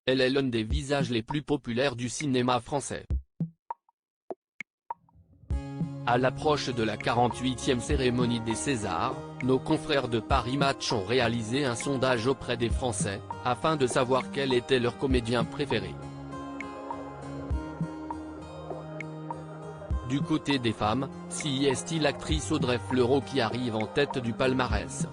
elle est l'un des visages les plus populaires du cinéma français. À l'approche de la 48e cérémonie des Césars, nos confrères de Paris Match ont réalisé un sondage auprès des Français, afin de savoir quel était leur comédien préféré. Du côté des femmes, si est-il l'actrice Audrey Fleurot qui arrive en tête du palmarès.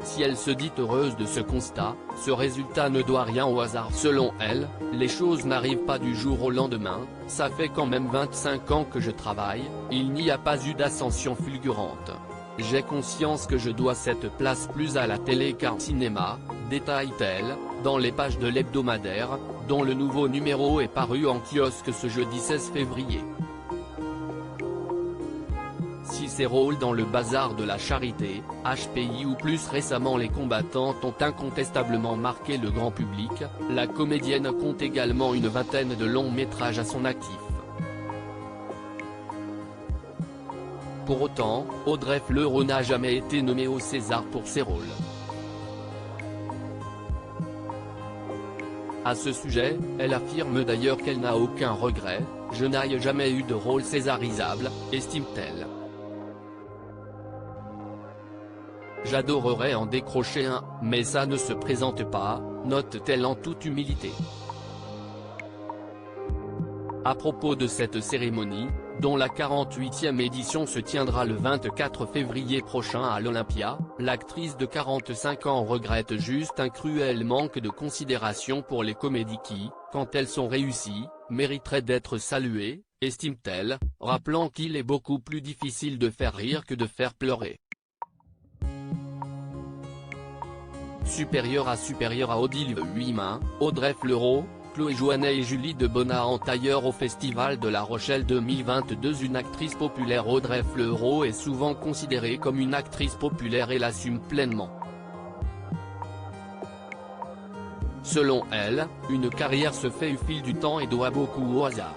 Si elle se dit heureuse de ce constat, ce résultat ne doit rien au hasard. Selon elle, les choses n'arrivent pas du jour au lendemain, ça fait quand même 25 ans que je travaille, il n'y a pas eu d'ascension fulgurante. J'ai conscience que je dois cette place plus à la télé qu'au cinéma, détaille-t-elle, dans les pages de l'hebdomadaire, dont le nouveau numéro est paru en kiosque ce jeudi 16 février. Si ses rôles dans le Bazar de la Charité, HPI ou plus récemment Les Combattantes ont incontestablement marqué le grand public, la comédienne compte également une vingtaine de longs métrages à son actif. Pour autant, Audrey Fleurot n'a jamais été nommée au César pour ses rôles. À ce sujet, elle affirme d'ailleurs qu'elle n'a aucun regret, « Je n'ai jamais eu de rôle césarisable », estime-t-elle. J'adorerais en décrocher un, mais ça ne se présente pas, note-t-elle en toute humilité. À propos de cette cérémonie, dont la 48e édition se tiendra le 24 février prochain à l'Olympia, l'actrice de 45 ans regrette juste un cruel manque de considération pour les comédies qui, quand elles sont réussies, mériteraient d'être saluées, estime-t-elle, rappelant qu'il est beaucoup plus difficile de faire rire que de faire pleurer. Supérieure à Odile Huimain, Audrey Fleurot, Chloé Jouannet et Julie de Bonat au Festival de La Rochelle 2022. Une actrice populaire, Audrey Fleurot est souvent considérée comme une actrice populaire et l'assume pleinement. Selon elle, une carrière se fait au fil du temps et doit beaucoup au hasard.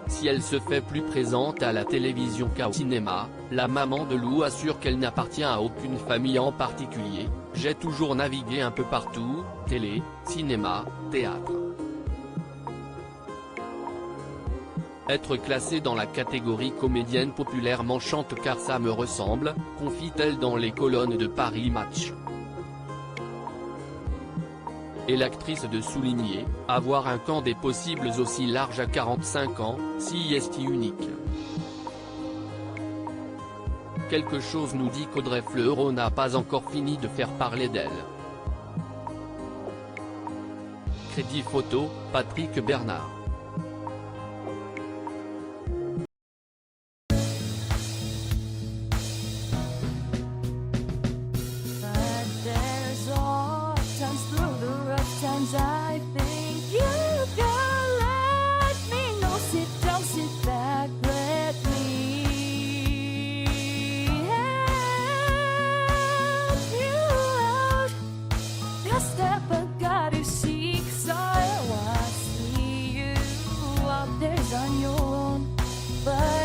Si elle se fait plus présente à la télévision qu'au cinéma, la maman de Lou assure qu'elle n'appartient à aucune famille en particulier, « J'ai toujours navigué un peu partout, télé, cinéma, théâtre. Être classée dans la catégorie comédienne populaire m'enchante car ça me ressemble », confie-t-elle dans les colonnes de Paris Match. Et l'actrice de souligner, avoir un camp des possibles aussi large à 45 ans, si est unique. Quelque chose nous dit qu'Audrey Fleurot n'a pas encore fini de faire parler d'elle. Crédit photo, Patrick Bernard. I think you can let me know. Sit down, sit back, let me help you out. The step I gotta seek, so I see you out there on your own, but